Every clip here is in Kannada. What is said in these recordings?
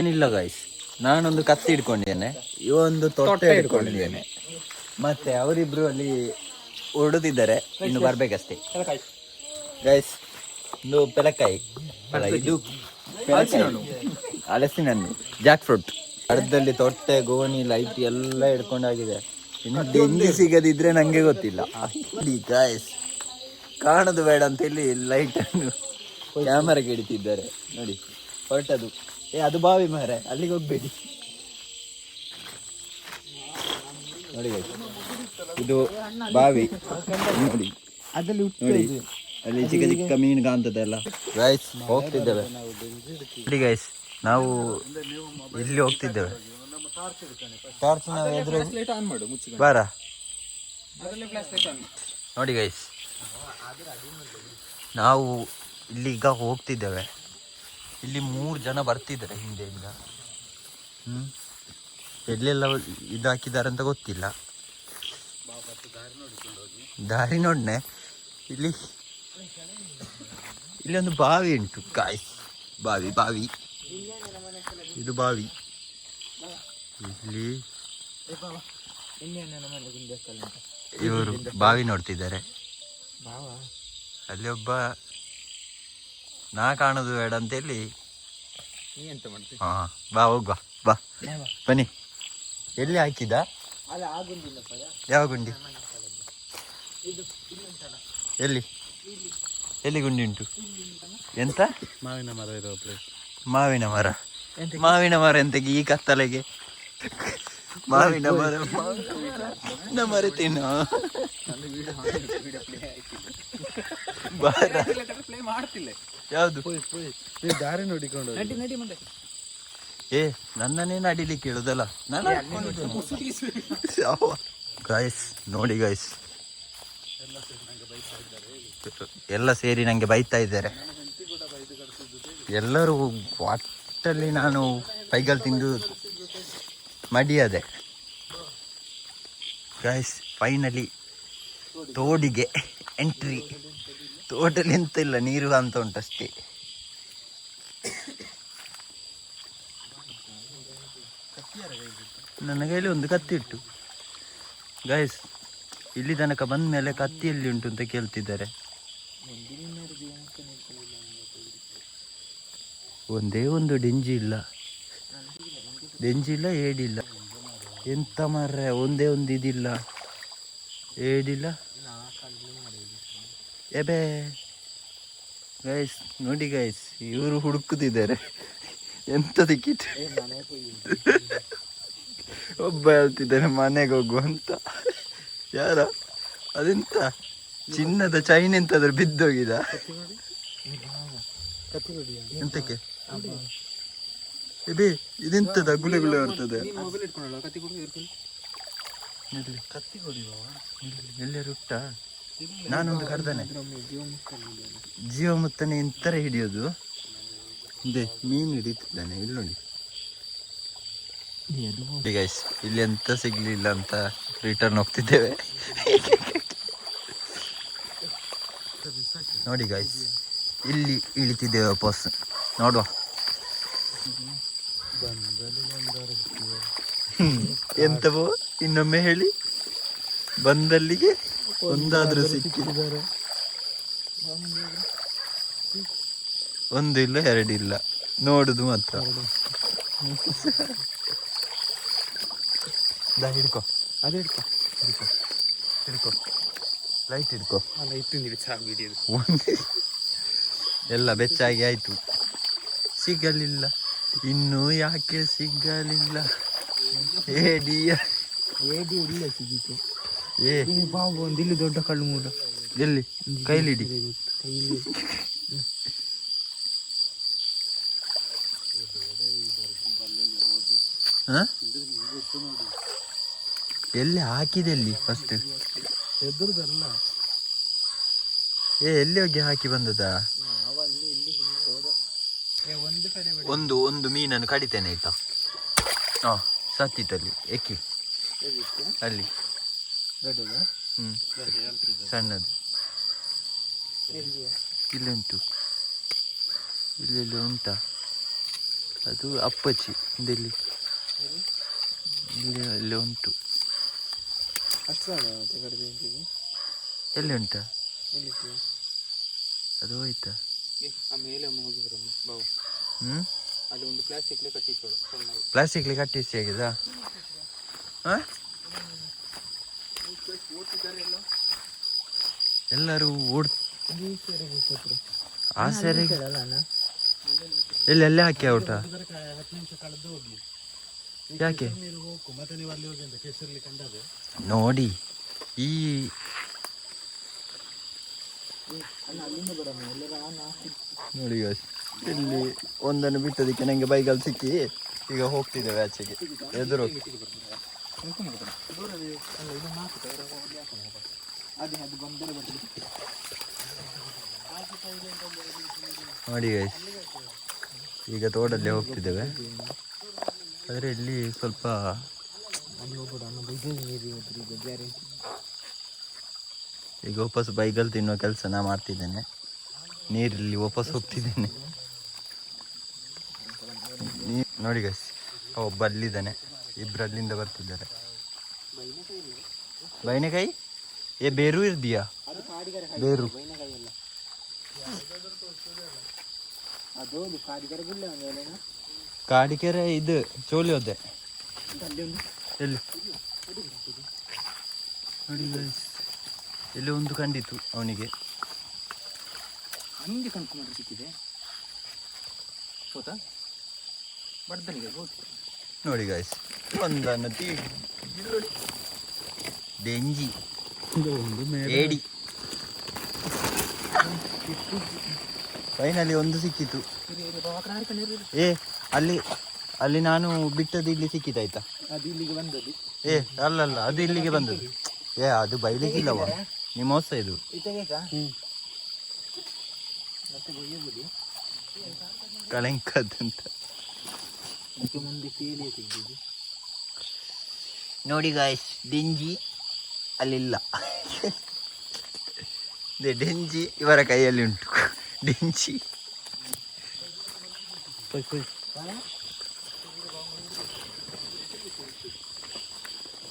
ಏನಿಲ್ಲ ಗಾಯ್ಸ್, ನಾನೊಂದು ಕತ್ತಿ ಹಿಡ್ಕೊಂಡಿದ್ದೇನೆ, ಇವೊಂದು ತೊಟ್ಟೆ ಹಿಡ್ಕೊಂಡಿದ್ದೇನೆ. ಮತ್ತೆ ಅವರಿಬ್ರು ಅಲ್ಲಿ ಹೊಡೆದಿದ್ದಾರೆ, ಇನ್ನು ಬರ್ಬೇಕಷ್ಟೇ ಗೈಸ್. ಒಂದು ಪೆಲಕಾಯಿ ಅಲ್ಲ, ಇದು ಹಲಸಿನ ಹಣ್ಣು, ಜಾಕ್ ಫ್ರೂಟ್. ಅರ್ಧದಲ್ಲಿ ತೊಟ್ಟೆ, ಗೋಣಿ, ಲೈಟ್ ಎಲ್ಲ ಹಿಡ್ಕೊಂಡಾಗಿದೆ. ಇನ್ನು ಡೆಂಗಿ ಸಿಗದಿದ್ರೆ ನಂಗೆ ಗೊತ್ತಿಲ್ಲ. ಗಾಯ್ಸ್ ಕಾಣದು ಬೇಡ ಅಂತ ಹೇಳಿ ಲೈಟ್ ಅನ್ನು ಕ್ಯಾಮರಾಗೆ ಹಿಡಿತಿದ್ದಾರೆ ನೋಡಿ. ಹೊರಟದು ಅದು ಬಾವಿ ಮಾರೆ, ಅಲ್ಲಿಗೆ ಹೋಗ್ಬೇಡಿ ನೋಡಿ. ಇದು ಬಾವಿ ನೋಡಿ, ನೋಡಿ ಅಲ್ಲಿ ಚಿಕ್ಕ ಚಿಕ್ಕ ಮೀನು ಕಾಣ್ತದೆ. ಗೈಸ್ ಹೋಗ್ತಿದ್ದೇವೆ ನೋಡಿ ಗೈಸ್, ನಾವು ಇಲ್ಲಿ ಹೋಗ್ತಿದ್ದೇವೆ. ಟಾರ್ಚ್ ಬಾರ ನೋಡಿ ಗೈಸ್, ನಾವು ಇಲ್ಲಿಗ ಹೋಗ್ತಿದ್ದೇವೆ. ಇಲ್ಲಿ 3 ಜನ ಬರ್ತಿದ್ದಾರೆ ಹಿಂದೆಯಿಂದ. ಎಲ್ಲೆಲ್ಲ ಇದು ಹಾಕಿದ್ದಾರೆ ಅಂತ ಗೊತ್ತಿಲ್ಲ. ದಾರಿ ನೋಡ್ನೆ. ಇಲ್ಲಿ ಒಂದು ಬಾವಿ ಉಂಟು ಗಾಯ್ಸ್, ಬಾವಿ ಇದು ಬಾವಿ. ಇಲ್ಲಿ ಇವರು ಬಾವಿ ನೋಡ್ತಿದ್ದಾರೆ. ಅಲ್ಲಿ ಒಬ್ಬ ನಾ ಕಾಣೋದು ಬೇಡ ಅಂತೇಳಿ, ಹಾ ಬಾ ಹೋಗ್ವಾ, ಬಾ ಬನ್ನಿ. ಎಲ್ಲಿ ಹಾಕಿದ? ಯಾವ ಗುಂಡಿ? ಎಲ್ಲಿ ಗುಂಡಿ ಉಂಟು? ಎಂತ? ಮಾವಿನ ಮರ ಇರೋ ಪ್ಲೇಸ್. ಮಾವಿನ ಮರ ಎಂತಕ್ಕೆ ಈ ಕತ್ತಲೆಗೆ? ಮಾವಿನ ಮರ ತಿನ್ನು. ಯಾವುದು ದಾರಿ ನೋಡಿಕೊಂಡು ನನ್ನನ್ನೇನು ಅಡಿಲಿಕ್ಕೆ ಹೇಳುದಲ್ಲ. ಗಾಯ್ಸ್ ನೋಡಿ ಗಾಯ್ಸ್, ಎಲ್ಲ ಸೇರಿ ನಂಗೆ ಬೈತಾ ಇದ್ದಾರೆ. ಎಲ್ಲರೂ ಒಟ್ಟಲ್ಲಿ ನಾನು ಪೈಗಲ್ ತಿಂದು ಮಡಿಯದೆ. ಗಾಯ್ಸ್ ಫೈನಲಿ ತೋಡಿಗೆ ಎಂಟ್ರಿ. ತೋಟಲ್ಲಿ ಎಂತ ಇಲ್ಲ, ನೀರು ಅಂತ ಉಂಟಷ್ಟೇ. ನನ್ನ ಕೈಲಿ ಒಂದು ಕತ್ತಿ ಇಟ್ಟು ಗಾಯ್ಸ್, ಇಲ್ಲಿ ತನಕ ಬಂದ ಮೇಲೆ ಕತ್ತಿ ಎಲ್ಲಿ ಉಂಟು ಅಂತ ಕೇಳ್ತಿದ್ದಾರೆ. ಒಂದೇ ಒಂದು ಡೆಂಜಿ ಇಲ್ಲ, ಏಡಿಲ್ಲ. ಎಂತ ಮಾರ್ರೆ, ಒಂದೇ ಒಂದು ಇದಿಲ್ಲ, ಏಡಿಲ್ಲ. ಎಬೆ ಗೈಸ್ ನೋಡಿ ಗೈಸ್, ಇವರು ಹುಡುಕುತ್ತಿದ್ದಾರೆ ಎಂತ ದಿಕ್ಕಿಟ್ಟು. ಒಬ್ಬ ಹೇಳ್ತಿದ್ದಾನೆ ಮನೆಗೆ ಹೋಗುವಂತ. ಯಾರ ಅದೆಂತ ಚಿನ್ನದ ಚೈನ್ ಎಂತಾದ್ರೂ ಬಿದ್ದೋಗಿದ? ಎಂತಕ್ಕೆ ಎಬೆ ಇದೆಂತದ ಗುಳೆ ಬರ್ತದೆ? ಎಲ್ಲರೂ ಹುಟ್ಟ ನಾನೊಂದು ಕರ್ದಾನೆ ಜೀವ ಮುತ್ತನೆ ಇಂತರ ಹಿಡಿಯೋದು. ಇದೆ ಮೀನು ಹಿಡಿತಿದ್ದಾನೆ ಇಲ್ಲಿ ನೋಡಿ ಗೈಸ್. ಇಲ್ಲಿ ಎಂತ ಸಿಗ್ಲಿಲ್ಲ ಅಂತ ರಿಟರ್ನ್ ಹೋಗ್ತಿದ್ದೇವೆ ನೋಡಿ ಗೈಸ್. ಇಲ್ಲಿ ಇಳಿತಿದ್ದೇವೆ ವಾಪಸ್. ನೋಡುವ ಎಂತವೋ ಇನ್ನೊಮ್ಮೆ ಹೇಳಿ. ಬಂದಲ್ಲಿಗೆ ಒಂದಾದ್ರೂ ಸಿಕ್ಕಿದ್ದಾರೆ. ಒಂದು ಇಲ್ಲ, ಎರಡಿಲ್ಲ, ನೋಡುದು ಮಾತ್ರ. ಹಿಡ್ಕೊ, ಅದು ಹಿಡ್ಕೊ ಲೈಟ್ ಹಿಡ್ಕೊ. ಎಲ್ಲ ಬೆಚ್ಚಾಗಿ ಆಯ್ತು. ಸಿಗಲಿಲ್ಲ ಇನ್ನು, ಯಾಕೆ ಸಿಗಲಿಲ್ಲ? ಏಡಿ ಇಲ್ಲ ಸಿಗಿತು. ಇಲ್ಲಿ ದೊಡ್ಡ ಕಳ್ಳು ಮೂಡ ಎಲ್ಲಿ ಕೈಲಿಡಿ. ಎಲ್ಲಿ ಹಾಕಿದೆ? ಎಲ್ಲಿ ಫಸ್ಟ್ ಎದುರುದಲ್ಲ, ಎಲ್ಲಿ ಹೋಗಿ ಹಾಕಿ ಬಂದದ? ಒಂದು ಮೀನನ್ನು ಕಡಿತೇನೆ ಆಯ್ತಾ? ಹಾ ಸತ್ತಿತ್ತಲ್ಲಿ ಎಕ್ಕಿ ಅಲ್ಲಿ. ಸಣ್ಣದು ಇಲ್ಲಿ ಉಂಟು, ಇಲ್ಲಿ ಉಂಟಾ? ಅದು ಅಪ್ಪಚ್ಚಿ ಇಲ್ಲಿ ಇಲ್ಲಿ ಉಂಟು. ಎಲ್ಲಿ ಉಂಟಾ ಅದು ಹೋಯ್ತಾ? ಪ್ಲಾಸ್ಟಿಕ್ಲಿ ಕಟ್ಟಿಸಿ ಆಗಿದಾ? ಎಲ್ಲರೂ ಆ ಸರಿ ಎಲ್ಲೆಲ್ಲ ಹಾಕಿ ಔಟ ಯಾಕೆ ನೋಡಿ ಈ ನೋಡಿ ಇಲ್ಲಿ ಒಂದನ್ನು ಬಿಟ್ಟದಕ್ಕೆ ನಂಗೆ ಬೈಗಲ್ಲಿ ಸಿಕ್ಕಿ ಈಗ ಹೋಗ್ತಿದ್ದೇವೆ ಆಚೆಗೆ ಎದುರು. ನೋಡಿ ಗೈಸ್ ಈಗ ತೋಡಲ್ಲೇ ಹೋಗ್ತಿದ್ದೇವೆ. ಆದರೆ ಇಲ್ಲಿ ಸ್ವಲ್ಪ ಈಗ ವಾಪಸ್ ಬೈಗಲ್ ತಿನ್ನೋ ಕೆಲಸ ನಾ ಮಾಡ್ತಿದ್ದೇನೆ. ನೀರಲ್ಲಿ ವಾಪಸ್ ಹೋಗ್ತಿದ್ದೇನೆ. ನೋಡಿ ಗೈಸ್ ಒಬ್ಬ ಅಲ್ಲಿದ್ದಾನೆ, ಇಬ್ರು ಅಲ್ಲಿಂದ ಬರ್ತಿದ್ದಾರೆ. ಬೈನೆಕಾಯಿ ಬೇರು ಇರ್ದಿಯಾ? ಬೇರು ಕಾಡಿಕೆರೆ ಇದು ಚೋಲಿ ಹೋದೆ ಎಲ್ಲಿ ನೋಡಿ ಗೈಸ್ ಇಲ್ಲಿ ಒಂದು ಕಂಡಿತು ಅವನಿಗೆ. ನೋಡಿ ಗೈಸ್ ಒಂದನ್ನು ಡೆಂಜಿ ಏಡಿ ಫೈನಲಿ ಒಂದು ಸಿಕ್ಕಿತು. ಅಲ್ಲಿ ಅಲ್ಲಿ ನಾನು ಬಿಟ್ಟದ್ದು ಇಲ್ಲಿ ಸಿಕ್ಕಿತಾಯ್ತಾ? ಅಲ್ಲಲ್ಲ ಅದು ಇಲ್ಲಿಗೆ ಬಂದದ್ದು. ಅದು ಬೈಲಿಕ್ಕಿಲ್ಲವ ನಿಮ್ಮ ಹೊಸ ಇದು. ಕಳೆಂಕದಂತ ನೋಡಿ ಗಾಯ್ಸ್ ಡೆಂಜಿ ಅಲ್ಲಿಲ್ಲ. ಡೆಂಜಿ ಇವರ ಕೈಯಲ್ಲಿ ಉಂಟು. ಡೆಂಜಿ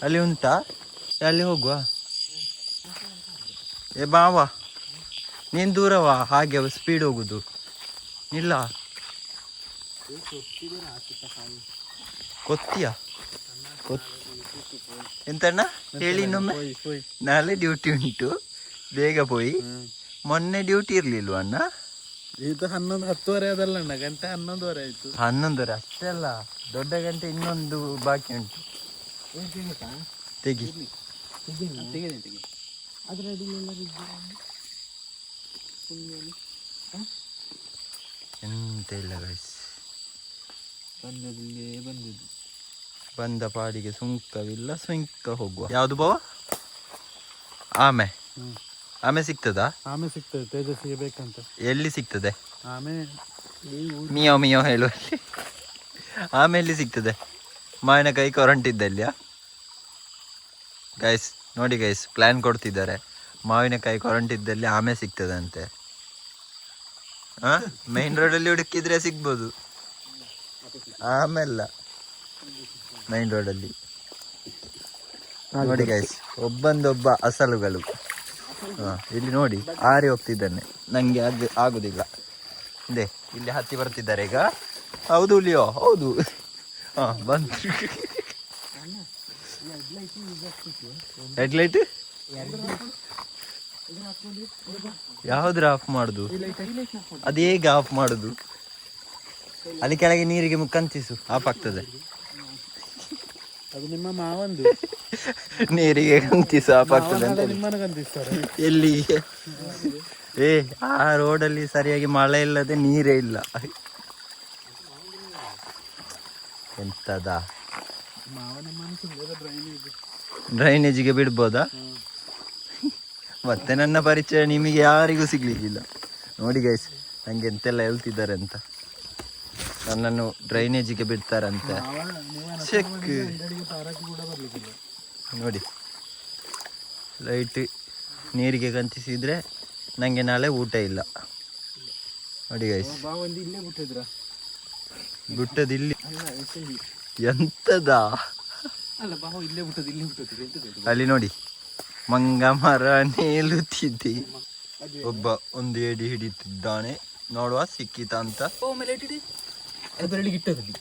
ಅಲ್ಲಿ ಉಂಟಾ? ಅಲ್ಲಿ ಹೋಗುವ ಬಾವಾ ನೀನು ದೂರವಾ? ಹಾಗೆ ಸ್ಪೀಡ್ ಹೋಗುದು ಇಲ್ಲ. ಕೊತ್ತಿಯ ಎಂತಣ್ಣ ಹೇಳಿ ಇನ್ನೊಮ್ಮೆ. ನಾಳೆ ಡ್ಯೂಟಿ ಉಂಟು, ಬೇಗ ಪೋಯಿ. ಮೊನ್ನೆ ಡ್ಯೂಟಿ ಇರ್ಲಿಲ್ವ ಅಣ್ಣ? ಇದು 11:10 ಅದಲ್ಲ ಅಣ್ಣ, ಗಂಟೆ 11:30 ಆಯ್ತು. 11:30 ಅಷ್ಟೇ ಅಲ್ಲ, ದೊಡ್ಡ ಗಂಟೆ ಇನ್ನೊಂದು ಬಾಕಿ ಉಂಟು. ತೆಗಿ ಎಂತ ಇಲ್ಲ ಗೈಸ್, ಬಂದ ಪಾಡಿಗೆ ಸುಂಕವಿಲ್ಲ, ಸುಂಕ ಹೋಗುವ. ಯಾವುದು ಬಾವ? ಆಮೆ. ಆಮೆ ಸಿಗ್ತದಾ? ಆಮೆ ಸಿಗ್ತದೆ, ತೇಜಸ್ಸಿಗೆ ಬೇಕಂತ. ಎಲ್ಲಿ ಸಿಗ್ತದೆ ಆಮೆ? ಮಿಯೋ ಮಿಯೋ ಹೇಳುವಲ್ಲಿ ಆಮೆ ಎಲ್ಲಿ ಸಿಗ್ತದೆ? ಮಾವಿನಕಾಯಿ ಕೊರಂಟಿದ್ದಲ್ಲಿಯಾ ಗೈಸ್? ನೋಡಿ ಗೈಸ್ ಪ್ಲಾನ್ ಕೊಡ್ತಿದ್ದಾರೆ, ಮಾವಿನಕಾಯಿ ಕೊರಂಟಿದ್ದಲ್ಲಿ ಆಮೆ ಸಿಗ್ತದಂತೆ. ಮೈನ್ ರೋಡಲ್ಲಿ ಹುಡುಕಿದ್ರೆ ಸಿಗ್ಬೋದು, ಆಮೇಲ್ಲ ಮೈನ್ ರೋಡಲ್ಲಿ. ನೋಡಿ ಗೈಸ್ ಒಬ್ಬಂದೊಬ್ಬ ಅಸಲುಗಳು. ಇಲ್ಲಿ ನೋಡಿ ಆರಿ ಹೋಗ್ತಿದ್ದಾನೆ, ನಂಗೆ ಆಗುದಿಲ್ಲ. ಇದೆ ಇಲ್ಲಿ ಹತ್ತಿ ಬರ್ತಿದ್ದಾರೆ ಈಗ. ಹೌದು ಲಿಯೋ, ಹೌದು. ಬಂತು ಹೆಡ್ಲೈಟ್. ಯಾವ್ದ್ರ ಆಫ್ ಮಾಡುದು? ಅದು ಹೇಗೆ ಆಫ್ ಮಾಡುದು? ಅಲ್ಲಿ ಕೆಳಗೆ ನೀರಿಗೆ ಕಂತಿಸು, ಆಫ್ ಆಗ್ತದೆ. ಅದು ನಿಮ್ಮ ಮಾವಂದು. ನೀರಿಗೆ ಕಂತಿಸು, ಆಫ್ ಆಗ್ತದೆ. ಎಲ್ಲಿ? ಆ ರೋಡಲ್ಲಿ ಸರಿಯಾಗಿ ಮಳೆ ಇಲ್ಲದೆ ನೀರೇ ಇಲ್ಲ. ಎಂತದ ಡ್ರೈನೇಜಿಗೆ ಬಿಡ್ಬೋದಾ? ಮತ್ತೆ ನನ್ನ ಪರಿಚಯ ನಿಮಗೆ ಯಾರಿಗೂ ಸಿಗ್ಲಿಕ್ಕಿಲ್ಲ. ನೋಡಿ ಗೈಸ್ ನಂಗೆ ಎಂತೆಲ್ಲ ಹೇಳ್ತಿದ್ದಾರೆ ಅಂತ. ನನ್ನನ್ನು ಡ್ರೈನೇಜಿಗೆ ಬಿಡ್ತಾರಂತೆ. ಚೆಕ್ ನೋಡಿ, ಲೈಟ್ ನೀರಿಗೆ ಕಂತಿಸಿದ್ರೆ ನಂಗೆ ನಾಳೆ ಊಟ ಇಲ್ಲ. ನೋಡಿ ಗೈಸ್ ಗುಟ್ಟದ ಇಲ್ಲಿ ಎಂತದಾ ಅಲ್ಲ ಬಾವು ಇಲ್ಲೇ ಬಿಟ್ಟದ್ದು ಇಲ್ಲಿ ಬಿಟ್ಟದ್ದು ಅಲ್ಲಿ ನೋಡಿ ಮಂಗ ಮರ ನೇಲುತ್ತಿದ್ದೆ. ಒಬ್ಬ ಒಂದು ಏಡಿ ಹಿಡಿತಿದ್ದಾನೆ, ನೋಡುವ ಸಿಕ್ಕಿತ ಅಂತ. ಬೆರಳಿಗೆ ಇಟ್ಟದಲ್ಲಿ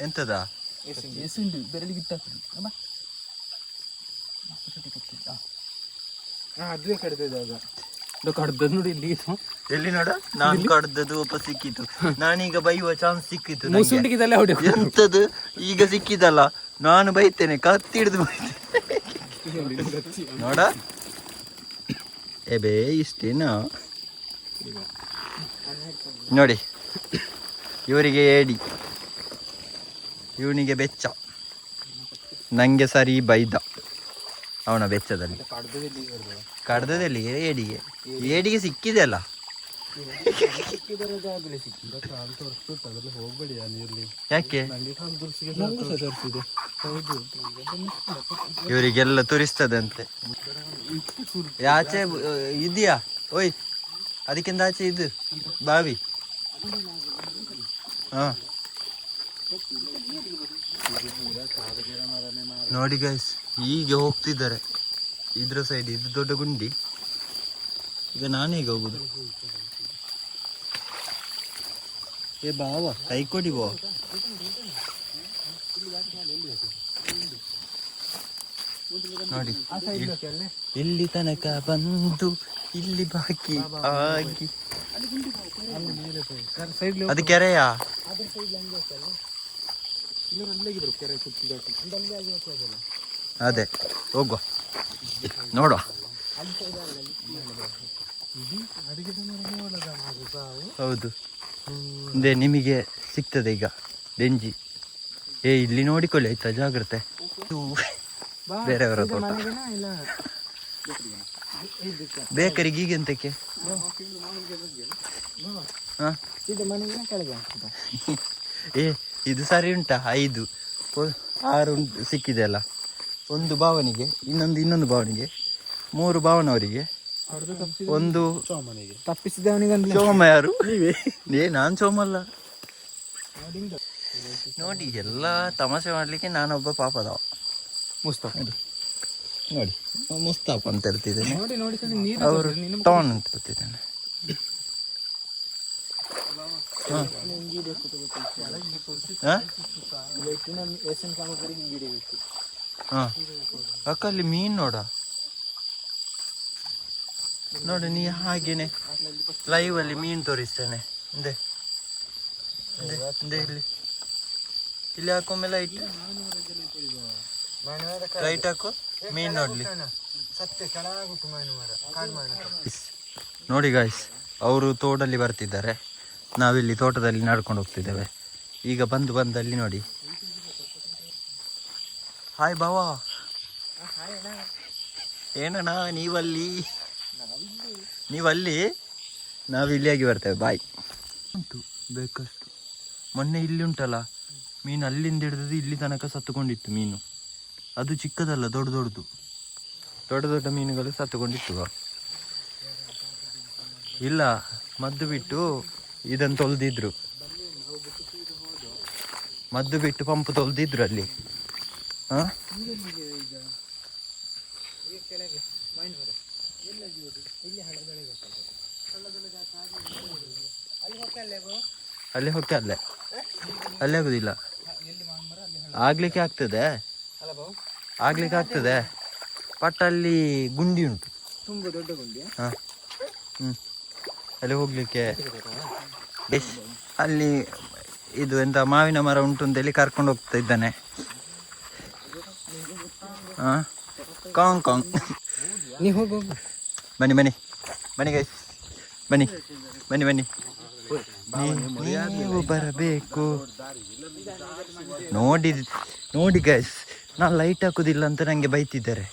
ಎಂತದ ಬೆರಳಿಗೆ ಇಟ್ಟ ಅದುವೇ ಕಡ್ದದಾಗ ಕಡ್ದದ್ ನೋಡಿ ಇಲ್ಲಿ ಎಲ್ಲಿ ನೋಡ ನಾನು ಕಡ್ದದ್ದು ಒಬ್ಬ ಸಿಕ್ಕಿತು. ನಾನೀಗ ಬೈಯುವ ಚಾನ್ಸ್ ಸಿಕ್ಕಿತು. ಎಂತದು ಈಗ ಸಿಕ್ಕಿದಲ್ಲ, ನಾನು ಬೈತೇನೆ, ಕತ್ತಿ ಹಿಡಿದು ಬೈತೇನೆ ನೋಡ. ಬೇ ಇಷ್ಟೇನಾ ನೋಡಿ. ಇವರಿಗೆ ಏಡಿ, ಇವನಿಗೆ ಬೆಚ್ಚ, ನಂಗೆ ಸರಿ ಬೈದ ಅವನ ಬೆಚ್ಚದಲ್ಲಿ. ಕಡ್ದದಲ್ಲಿ ಏಡಿಗೆ ಏಡಿಗೆ ಸಿಕ್ಕಿದೆ ಅಲ್ಲ. ಯಾಕೆ ಇವರಿಗೆಲ್ಲ ತೋರಿಸ್ತದಂತೆ. ಆಚೆ ಇದೆಯಾ ಓಯ್, ಅದಕ್ಕಿಂತ ಆಚೆ ಇದು ಬಾವಿ. ಹಾ ನೋಡಿ ಗೈಸ್, ಹೀಗೆ ಹೋಗ್ತಿದ್ದಾರೆ ಇದ್ರ ಸೈಡ್. ಇದು ದೊಡ್ಡ ಗುಂಡಿ. ಈಗ ನಾನೀಗ ಹೋಗುದು. ಬಾವ ಕೈ ಕೊಡಿ ಬಾ. ನೋಡಿ ಇಲ್ಲಿ ತನಕ ಬಂದು ಇಲ್ಲಿ ಬಾಕಿ ಆಗಿ. ಅದು ಕೆರೆಯಾ? ಅದೇ ಹೋಗುವ ನೋಡುವ. ಹೌದು, ಅದೇ ನಿಮಗೆ ಸಿಗ್ತದೆ ಈಗ ಬೆಂಜಿ. ಇಲ್ಲಿ ನೋಡಿಕೊಳ್ಳಿ ಆಯ್ತಾ, ಜಾಗ್ರತೆ. ಬೇರೆಯವರ ತೋಟ. ಬೇಕರಿಗೆ ಈಗೆಂತಕ್ಕೆ? ಇದು ಸರಿ ಉಂಟಾ? 5 6 ಸಿಕ್ಕಿದೆ ಅಲ್ಲ. ಒಂದು ಭಾವನಿಗೆ, ಇನ್ನೊಂದು ಭಾವನಿಗೆ, 3 ಭಾವನವರಿಗೆ, ಒಂದು ತಪ್ಪಿಸಿದವನಿಗೆ. ಸೋಮ ಯಾರು? ನಾನ್ ಸೋಮಲ್ಲ. ನೋಡಿ, ಎಲ್ಲ ತಮಾಷೆ ಮಾಡ್ಲಿಕ್ಕೆ ನಾನೊಬ್ಬ ಪಾಪದವ. ಮುಸ್ತಾಫ್ ನೋಡಿ, ಮುಸ್ತಾಫ್ ಅಂತ ಹೇಳ್ತಿದ್ದೇನೆ, ಅವರು ಟಾನ್ ಅಂತ ಹೇಳ್ತಿದ್ದೇನೆ. ಅಕ್ಕ ಅಲ್ಲಿ ಮೀನ್ ನೋಡ ನೋಡಿ, ನೀ ಹಾಗೇನೆ ಲೈವ್ ಅಲ್ಲಿ ಮೀನ್ ತೋರಿಸ್ತೇನೆ. ಇಲ್ಲಿ ಹಾಕೊಮ್ಮೆ ಲೈಟ್ ಹಾಕು, ಮೀನ್ ನೋಡ್ಲಿ. ನೋಡಿ ಗಾಯ್ಸ್, ಅವರು ತೋಟದಲ್ಲಿ ಬರ್ತಿದ್ದಾರೆ, ನಾವಿಲ್ಲಿ ತೋಟದಲ್ಲಿ ನಡ್ಕೊಂಡು ಹೋಗ್ತಿದ್ದೇವೆ. ಈಗ ಬಂದಲ್ಲಿ ನೋಡಿ. ಹಾಯ್ ಬಾವಾ. ಏನಣ್ಣ ನೀವಲ್ಲಿ ನಾವಿಲ್ಲಿಯಾಗಿ ಬರ್ತೇವೆ. ಬಾಯ್. ಉಂಟು ಬೇಕಷ್ಟು. ಮೊನ್ನೆ ಇಲ್ಲಿ ಉಂಟಲ್ಲ ಮೀನು, ಅಲ್ಲಿಂದ ಹಿಡಿದು ಇಲ್ಲಿ ತನಕ ಸತ್ತುಕೊಂಡಿತ್ತು ಮೀನು. ಅದು ಚಿಕ್ಕದಲ್ಲ, ದೊಡ್ಡ ಮೀನುಗಳು ಸತ್ತುಕೊಂಡಿತ್ತು. ಇಲ್ಲ, ಮದ್ದು ಬಿಟ್ಟು ಇದನ್ನು ತೊಳೆದಿದ್ರು, ಮದ್ದು ಬಿಟ್ಟು ಪಂಪ್ ತೊಳೆದಿದ್ರು ಅಲ್ಲಿ. ಅಲ್ಲಿ ಹೋಗಿ ಅಲ್ಲಿ ಆಗುದಿಲ್ಲ. ಆಗ್ಲಿಕ್ಕೆ ಆಗ್ತದೆ ಬಟ್ ಅಲ್ಲಿ ಗುಂಡಿ ಉಂಟು, ತುಂಬಾ ದೊಡ್ಡ ಗುಂಡಿ. ಅಲ್ಲಿ ಹೋಗ್ಲಿಕ್ಕೆ ಅಲ್ಲಿ ಇದು ಎಂತ ಮಾವಿನ ಮರ ಉಂಟು ಅಂತೇಳಿ ಕರ್ಕೊಂಡು ಹೋಗ್ತಾ ಇದ್ದಾನೆ. ಕಾಂಗ್ ನೀ ಹೋಗು. ಬನ್ನಿ ಗೈಸ್, ಬನ್ನಿ ನೀವು ಬರಬೇಕು. ನೋಡಿ ಗೈಸ್, ನಾನು ಲೈಟ್ ಹಾಕೋದಿಲ್ಲ ಅಂತ ನನಗೆ ಬೈತಿದ್ದಾರೆ.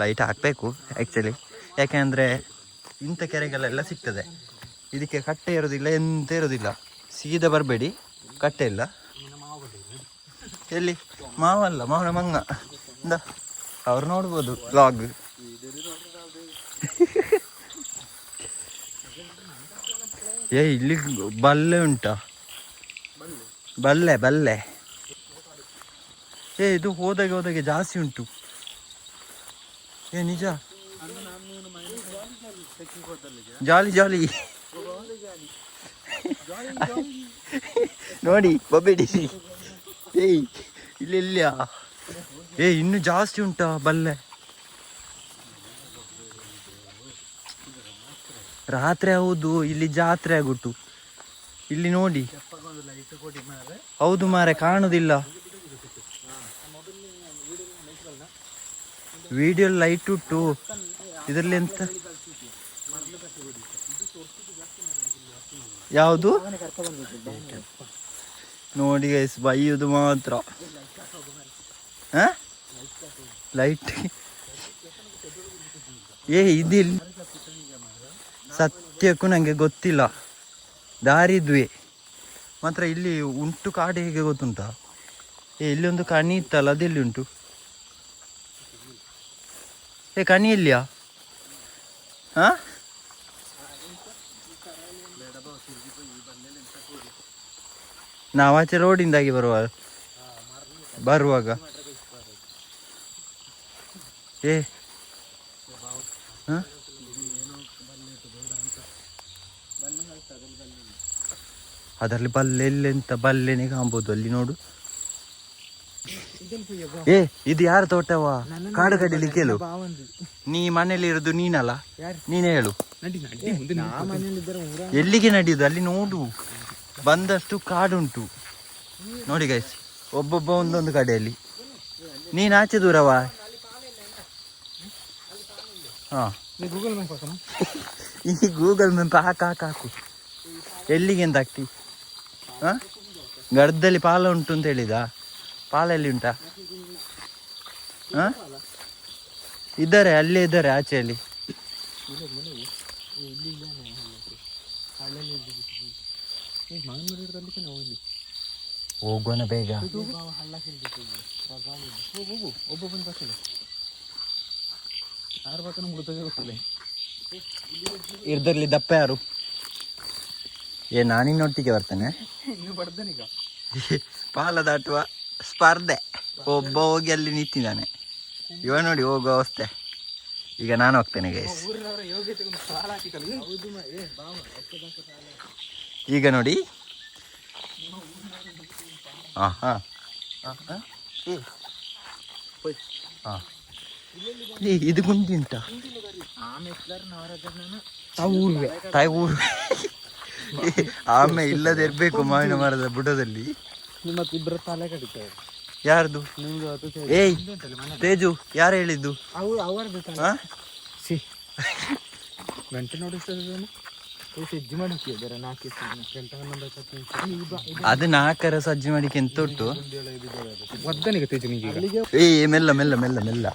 ಲೈಟ್ ಹಾಕಬೇಕು ಆ್ಯಕ್ಚುಲಿ, ಯಾಕೆಂದರೆ ಇಂಥ ಕೆರೆಗಳೆಲ್ಲ ಸಿಗ್ತದೆ. ಇದಕ್ಕೆ ಕಟ್ಟೆ ಇರೋದಿಲ್ಲ, ಎಂತ ಇರೋದಿಲ್ಲ. ಸೀದಾ ಬರಬೇಡಿ, ಕಟ್ಟೆ ಇಲ್ಲ. ಎಲ್ಲಿ ಮಾವಲ್ಲ, ಮಾವನ ಮಂಗ ಅವ್ರು ನೋಡ್ಬೋದು ವ್ಲಾಗ್. ಇಲ್ಲಿ ಬಲ್ಲೆ ಉಂಟಾ? ಬಲ್ಲೆ ಇದು ಹೋದಾಗೆ ಜಾಸ್ತಿ ಉಂಟು. ನಿಜ ಜಾಲಿ ನೋಡಿ ಬಬ್ಬೇಡಿ. ಇಲ್ಲ ಇನ್ನು ಜಾಸ್ತಿ ಉಂಟಾ ಬಲ್ಲೆ? ರಾತ್ರಿ ಹೌದು, ಇಲ್ಲಿ ಜಾತ್ರೆ ಆಗುಟ್ಟು. ಇಲ್ಲಿ ನೋಡಿ, ಹೌದು ಮಾರೆ, ಕಾಣುದಿಲ್ಲ. ವಿಡಿಯೋ ಲೈಟ್ ಉಂಟು ಇದರಲ್ಲಿ. ಎಂತ ಯಾವುದು ನೋಡಿ ಗೈಸ್, ಬೈಯುದು ಮಾತ್ರ. ಲೈಟ್ ಇದಿಲ್ಲ. ಸತ್ಯಕ್ಕೂ ನಂಗೆ ಗೊತ್ತಿಲ್ಲ. ದಾರಿದ್ವಿ ಮಾತ್ರ ಇಲ್ಲಿ ಉಂಟು. ಕಾಡು ಹೇಗೆ ಗೊತ್ತುಂಟಾ? ಇಲ್ಲಿ ಒಂದು ಕಣಿ ಇತ್ತಲ್ಲ, ಅದೆಲ್ಲಿ ಉಂಟು? ಕಣಿ ಇಲ್ಲಿಯಾ? ನಾವಾಚೆ ರೋಡಿಂದಾಗಿ ಬರುವಾಗ ಅದರಲ್ಲಿ ಬಲ್ಲೆ ಎಲ್ಲೆಂತ ಬಲ್ಲೆನೆ ಕಾಣ್ಬೋದು ಅಲ್ಲಿ ನೋಡು. ಇದು ಯಾರ ತೋಟವಾ? ಕಾಡು ಕಡಿಲಿ ಕೇಳು. ನೀ ಮನೇಲಿ ಇರೋದು ನೀನಲ್ಲ, ನೀನೇ ಹೇಳು. ಎಲ್ಲಿಗೆ ನಡೆಯುದು? ಅಲ್ಲಿ ನೋಡು, ಬಂದಷ್ಟು ಕಾಡುಂಟು ನೋಡಿ ಗೈಸ್. ಒಬ್ಬೊಬ್ಬ ಒಂದೊಂದು ಕಡೆಯಲ್ಲಿ. ನೀನ್ ಆಚೆ ದೂರವಾ? ಈ ಗೂಗಲ್ ಮ್ಯಾಪ್ ಹಾಕು. ಎಲ್ಲಿಗೆ ಅಂತ ಹಾಕ್ತಿ? ಗರ್ದಲ್ಲಿ ಪಾಲ ಉಂಟು ಅಂತ ಹೇಳಿದ. ಪಾಲ ಎಲ್ಲಿ ಉಂಟಾ? ಇದ್ದಾರೆ, ಅಲ್ಲೇ ಇದ್ದಾರೆ ಆಚೆಯಲ್ಲಿ. ಹೋಗೋಣ ಬೇಗ. ಇದ್ರಲ್ಲಿ ದಪ್ಪ ಯಾರು? ನಾನಿನ್ನೊಟ್ಟಿಗೆ ಬರ್ತೇನೆ. ಪಾಲ ದಾಟುವ ಸ್ಪರ್ಧೆ. ಒಬ್ಬ ಹೋಗಿ ಅಲ್ಲಿ ನಿಂತಿದ್ದಾನೆ. ಇವ ನೋಡಿ ಹೋಗುವ ಅವಸ್ಥೆ. ಈಗ ನಾನು ಹೋಗ್ತೇನೆ ಗೈಸ್. ಈಗ ನೋಡಿ, ಇದು ಗುಂಡಿ ಉಂಟಾ? ಆಮೆ ಇಲ್ಲದೆ ಇರ್ಬೇಕು ಮಾವಿನ ಮರದ ಬುಡದಲ್ಲಿ. ಯಾರ್ದು? ತೇಜು, ಯಾರು ಹೇಳಿದ್ದು? ಅದು 4 ಸಜ್ಜಿ ಮಾಡಿಕೆ ಎಂತ ಉಂಟು? ಮೆಲ್ಲ ಮೆಲ್ಲ ಮೆಲ್ಲ ಮೆಲ್ಲ.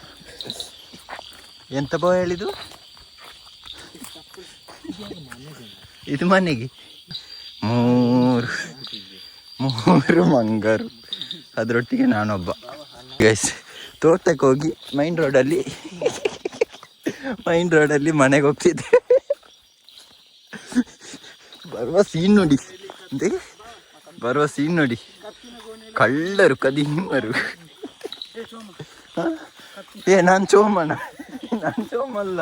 ಎಂತ ಬಾ ಹೇಳಿದ್ದು? ಇದು ಮನೆಗೆ 3 ಮಂಗರು, ಅದರೊಟ್ಟಿಗೆ ನಾನೊಬ್ಬ. ಗೈಸ್, ತೋಟಕ್ಕೆ ಹೋಗಿ ಮೈನ್ ರೋಡಲ್ಲಿ ಮನೆಗೆ ಹೋಗ್ತಿದ್ದೆ. ಬರುವ ಸೀನ್ ನೋಡಿ. ಕಳ್ಳರು, ಕದಿಮರು. ನಾನ್ ಚೋಮಣ್ಣ, ನಾನ್ ಚೋಮಲ್ಲ.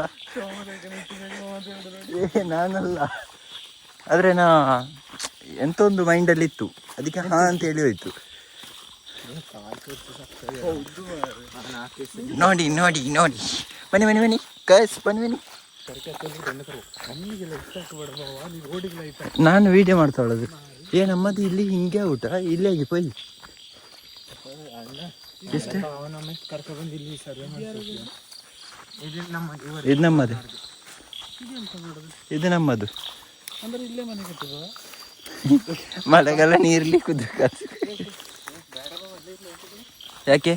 ನಾನಲ್ಲ. ಆದ್ರೆ ಎಂತ ಒಂದು ಮೈಂಡಲ್ಲಿ ಇತ್ತು, ಅದಕ್ಕೆ ಅಂತ ಹೇಳಿ ಹೋಯ್ತು. ನೋಡಿ ನೋಡಿ ನೋಡಿ, ಬನ್ನಿ ಕಸ್ ಬನ್ನಿ. ನಾನು ವಿಡಿಯೋ ಮಾಡ್ತಾಳದು. ನಮ್ಮದು ಇಲ್ಲಿ ಹಿಂಗೆ ಊಟ ಇಲ್ಲಿಗೆ ಪೊಯ್ ಎಷ್ಟು? ಇದು ನಮ್ಮದು. ಮಳೆಗಾಲ ನೀರ್ಲಿ ಕುದ್ರ. ಯಾಕೆ?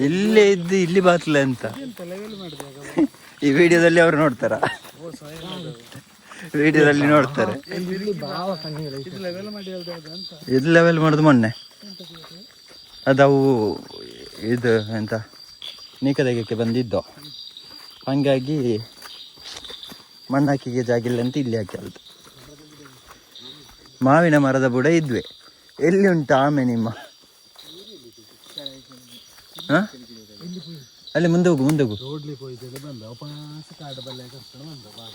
ಇಲ್ಲೇ ಇದ್ದು ಇಲ್ಲಿ ಬಾತ್ಲ ಅಂತ ಈ ವಿಡಿಯೋದಲ್ಲಿ ಅವ್ರು ನೋಡ್ತಾರ. ವಿಡಿಯೋದಲ್ಲಿ ನೋಡ್ತಾರೆ. ಇದು ಲೆವೆಲ್ ಮಾಡುದು ಮೊನ್ನೆ. ಅದವು ಇದು ಎಂತ ನೀಕ ತೆಗಕ್ಕೆ ಬಂದಿದ್ದೋ ಹಾಗಾಗಿ ಮಣ್ಣಾಕಿಗೆ ಜಾಗಿಲ್ಲ ಅಂತ ಇಲ್ಲಿ ಹಾಕಲ್ದು. ಮಾವಿನ ಮರದ ಬುಡ ಇದ್ವೆ. ಎಲ್ಲಿ ಉಂಟು ಆಮೆ ನಿಮ್ಮ? ಹಾಂ, ಅಲ್ಲಿ ಮುಂದೆ ಹೋಗು.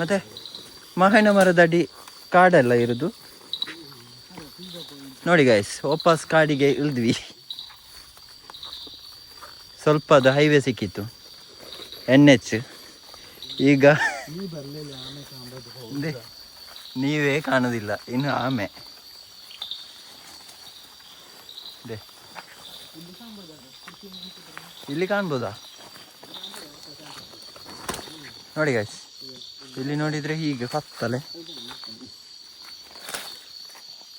ಮತ್ತೆ ಮಾವಿನ ಮರದ ಅಡಿ ಕಾಡೆಲ್ಲ ಇರೋದು ನೋಡಿ ಗೈಸ್. ವಾಪಸ್ ಕಾಡಿಗೆ ಇಳಿದ್ವಿ. ಸ್ವಲ್ಪ ಅದು ಹೈವೇ ಸಿಕ್ಕಿತ್ತು, NH. ಈಗ ನೀವೇ ಕಾಣೋದಿಲ್ಲ ಇನ್ನು ಆಮೆ. ಇಲ್ಲಿ ಕಾಣ್ಬೋದಾ? ನೋಡಿ ಗೈಸ್, ಇಲ್ಲಿ ನೋಡಿದ್ರೆ ಹೀಗೆ ಕತ್ತಲೆ.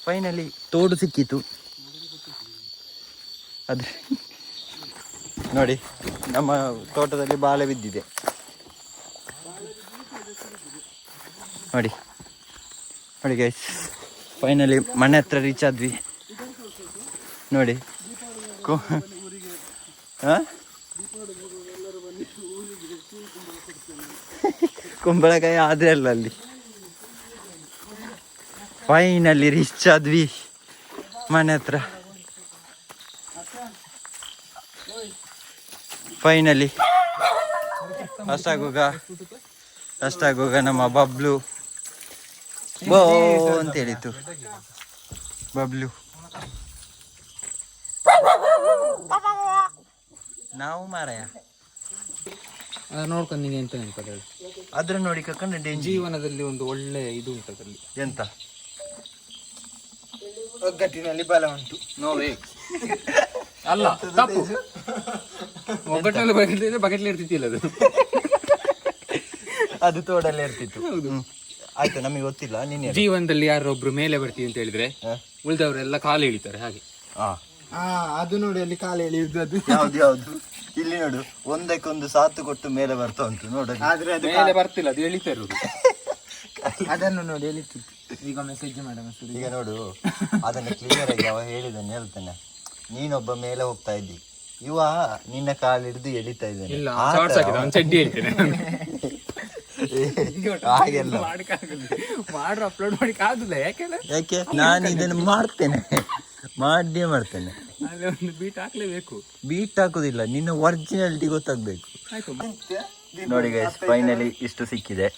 ಫೈನಲಿ ತೋಡು ಸಿಕ್ಕಿತು. ಅದೇ ನೋಡಿ, ನಮ್ಮ ತೋಟದಲ್ಲಿ ಬಾಳೆ ಬಿದ್ದಿದೆ ನೋಡಿ. ನೋಡಿ ಗೈಸ್, ಫೈನಲಿ ಮನೆ ಹತ್ರ ರೀಚ್ ಆದ್ವಿ ನೋಡಿ. ಕುಂಬಳಕಾಯಿ ಆದ್ರೆ ಅಲ್ಲ ಅಲ್ಲಿ. ಫೈನಲಿ ರೀಚ್ ಆದ್ವಿ ಮನೆ ಹತ್ರ. ಫೈನಲಿ ಅಷ್ಟಾಗುವಾಗ ನಮ್ಮ ಬಬ್ಲು ಬೋ ಅಂತ ಹೇಳಿತು. ಬಬ್ಲು ನಾವು ಮಾರಾಯ ನೋಡ್ಕೊಂಡು ನಿಂಗೆ ಎಂತ ನೆನಪದ ಹೇಳಿ. ಅದ್ರ ನೋಡಿ ಕರ್ಕೊಂಡು ಜೀವನದಲ್ಲಿ ಒಂದು ಒಳ್ಳೆ ಇದು ಉಂಟು ಅದರಲ್ಲಿ. ಎಂತ? ಒಗ್ಗಟ್ಟಿನಲ್ಲಿ ಬಲ ಉಂಟು. ನೋವೇ ಅಲ್ಲ, ತಪ್ಪು. ಒಗ್ಗಟ್ಟಿನಲ್ಲಿ ಬಕೆಟ್ಲಿ ಇರ್ತಿತ್ತಿಲ್ಲ ಅದು. ಅದು ತೋಡಲ್ಲೇ ಇರ್ತಿತ್ತು. ಆಯ್ತು, ನಮಗೆ ಗೊತ್ತಿಲ್ಲ. ನೀನು ಜೀವನದಲ್ಲಿ ಯಾರೊಬ್ರು ಮೇಲೆ ಬರ್ತೀವಿ ಅಂತ ಹೇಳಿದ್ರೆ ಉಳಿದವರೆಲ್ಲ ಕಾಲು ಎಳಿತಾರೆ ಹಾಗೆ. ಅದು ನೋಡಿ, ಅಲ್ಲಿ ಕಾಲು ಎಳೆಯುವುದು. ಅದು ಯಾವ್ದು ಇಲ್ಲಿ ನೋಡು, ಒಂದಕ್ಕೊಂದು ಸಾತು ಕೊಟ್ಟು ಮೇಲೆ ಬರ್ತಾ ಉಂಟು ನೋಡು. ಆದ್ರೆ ಅದು ಮೇಲೆ ಬರ್ತಿಲ್ಲ, ಅದು ಎಳಿತಾ ಇರುವುದು. ಅದನ್ನು ನೋಡಿ ಎಳಿತಿತ್ತು. ಈಗ ಮೆಸೇಜ್ ಮೇಡಮ್ ಈಗ ನೋಡು, ಅದನ್ನು ಕ್ಲಿಯರ್ ಆಗಿ ಅವ ಹೇಳಿದಾನೆ, ಹೇಳ್ತಾನೆ. ನೀನೊಬ್ಬ ಮೇಲೆ ಹೋಗ್ತಾ ಇದ್ದಿ, ಇವ ನಿನ್ನ ಕಾಲು ಹಿಡಿದು ಎಳಿತಾ ಇದ್ದಾನೆ. ಚಡ್ಡಿ ಹೇಳ್ತೇನೆ ಹಾಗೆಲ್ಲ ಮಾಡ್ರು ಅಪ್ಲೋಡ್ ಮಾಡಿ ಆಗುದಿಲ್ಲ. ಯಾಕೆ? ನಾನು ಇದನ್ನು ಮಾಡ್ತೇನೆ, ಮಾಡಿಯೇ ಮಾಡ್ತೇನೆ. ಅಲ್ಲಿ ಒಂದು ಬೀಟ್ ಹಾಕ್ಲೇಬೇಕು. ಬೀಟ್ ಹಾಕುದಿಲ್ಲ, ನಿನ್ನ ಒರಿಜಿನಾಲಿಟಿ ಗೊತ್ತಾಗ್ಬೇಕು. ನೋಡಿ ಗೈಸ್, ಫೈನಲಿ ಇಷ್ಟು ಸಿಕ್ಕಿದೆ.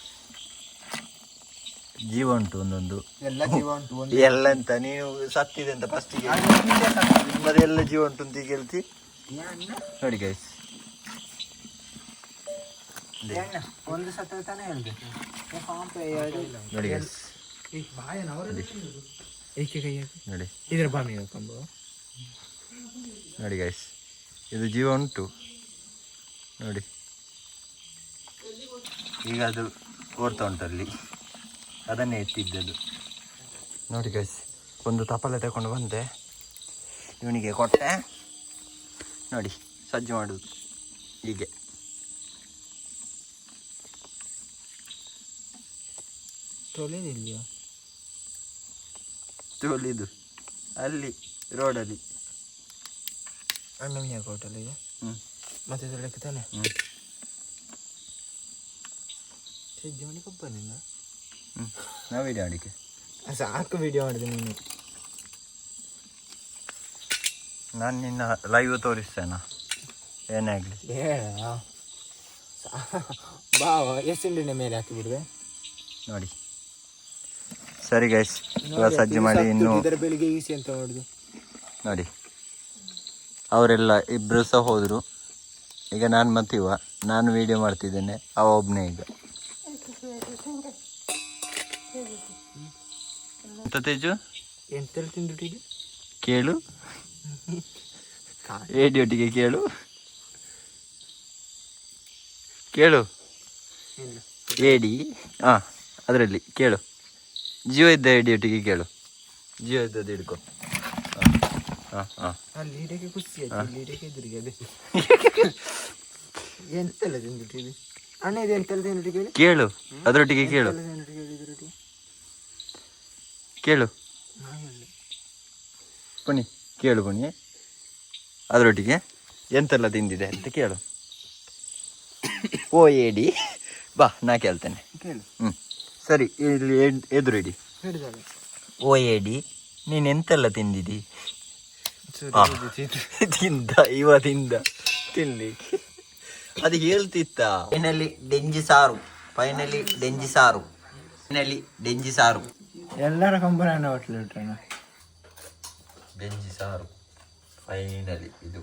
ಜೀವ ಉಂಟು ಒಂದೊಂದು, ಎಲ್ಲ ಅಂತ ನೀನು ಸತ್ತಿದೆ ಅಂತ ಫಸ್ಟಿಗೆ ನಿಮ್ಮದೆಲ್ಲ ಜೀವ ಉಂಟು ಅಂತ ಈಗ ಹೇಳ್ತಿ. ನೋಡಿ ಗೈಸ್, ಒಂದು ಸತ್ತ ತಾನೇ ಹೇಳ್ಬೇಕು. ನೋಡಿ ಗೈಸ್, ನೋಡಿ ಇದರ ಬಾಮಿ ಕಂಬ ನೋಡಿ ಗೈಸ್, ಇದು ಜೀವ ಉಂಟು ನೋಡಿ. ಈಗ ಅದು ಓಡ್ತಾ ಉಂಟಲ್ಲಿ, ಅದನ್ನೇ ಎತ್ತಿದ್ದದು ನೋಡಿ ಗೈಸ್. ಒಂದು ತಪ್ಪಲೆ ತಗೊಂಡು ಬಂದೆ, ಇವನಿಗೆ ಕೊಟ್ಟೆ ನೋಡಿ. ಸಜ್ಜು ಮಾಡುವುದು ಹೀಗೆ. ತೊಲಿದು ಅಲ್ಲಿ ರೋಡಲ್ಲಿ ಅಣ್ಣಮಿಯ ಹೋಟೆಲಿಗೆ ಮತ್ತೆ ತೊಳಕ್ಕೆ ತಾನೆ ಸಜ್ಜು ಮಾಡಿ ಕೊಬ್ಬನಿಲ್ಲ. ನಾವು ವಿಡಿಯೋ ಮಾಡಿಕೆ ಸಾಕು ವಿಡಿಯೋ ಮಾಡಿದೆ ನೀನು. ನಾನು ನಿನ್ನ ಲೈವ್ ತೋರಿಸ್ತೇನಾ? ಏನೇ ಆಗಲಿ ಬಾವ ಎಷ್ಟೆಂಡಿನ ಮೇಲೆ ಹಾಕಿ ಬಿಡುವೆ ನೋಡಿ. ಸರಿ ಗೈಸ್, ಎಲ್ಲ ಸಜ್ಜು ಮಾಡಿ ಇನ್ನು ಬೆಳಿಗ್ಗೆ ಈಸಿ ಅಂತ ನೋಡುದು ನೋಡಿ. ಅವರೆಲ್ಲ ಇಬ್ಬರು ಸಹ ಹೋದರು. ಈಗ ನಾನು ಮತ್ತು ನಾನು ವಿಡಿಯೋ ಮಾಡ್ತಿದ್ದೇನೆ, ಅವ ಒಬ್ಬನೇ. ಈಗ ಎಂತ ತೇಜು ಎಂತೆಲ್ಲ ತಿಂದುಟಿಗೆ ಕೇಳು, ಏಡಿಯೊಟ್ಟಿಗೆ ಕೇಳು ಏಡಿ. ಹಾಂ, ಅದರಲ್ಲಿ ಕೇಳು. ಜಿಯೋ ಇದ್ದ ಏಡಿಯೊಟ್ಟಿಗೆ ಕೇಳು. ಜಿಯೋ ಇದ್ದದ್ದು ಹಿಡ್ಕೊ. ಹಾಂ ಹಾಂ, ಅಲ್ಲಿ ಇಡಕ್ಕೆ ಖುಷಿ ಆಯ್ತು. ಇಡಕ್ಕೆ ಎದುರಿಗೆ ಅದೇ ಎಂತೆಲ್ಲ ತಿಂದುಟಿಗೆ ಅಣ್ಣ, ಇದು ಎಂತೆಲ್ಲ ತಿಂದುಟಿಗೆ ಕೇಳು. ಅದರೊಟ್ಟಿಗೆ ಕೇಳು ಪುಣಿ ಕೇಳು ಪುಣಿ. ಅದರೊಟ್ಟಿಗೆ ಎಂತೆಲ್ಲ ತಿಂದಿದೆ ಅಂತ ಕೇಳು. ಓ ಎಡಿ ಬಾ ನಾ ಕೇಳ್ತೇನೆ. ಕೇಳು. ಸರಿ, ಇಲ್ಲಿ ಎದುರು ಇಡಿ. ಹೇಳಿದಾಗ ಓ ಎಡಿ, ನೀನೆಂತೆಲ್ಲ ತಿಂದಿದಿ? ತಿಂದ ತಿನ್ಲಿಕ್ಕೆ ಅದು ಹೇಳ್ತಿತ್ತ. ಫೈನಲಿ ಡೆಂಜಿ ಸಾರು ಎಲ್ಲರ ಕಂಪನಿ ಹೋಟ್ಲು ಇಟ್ಟಣ ಡೆಂಜಿ ಸಾರು ಫೈನಲಿ ಇದು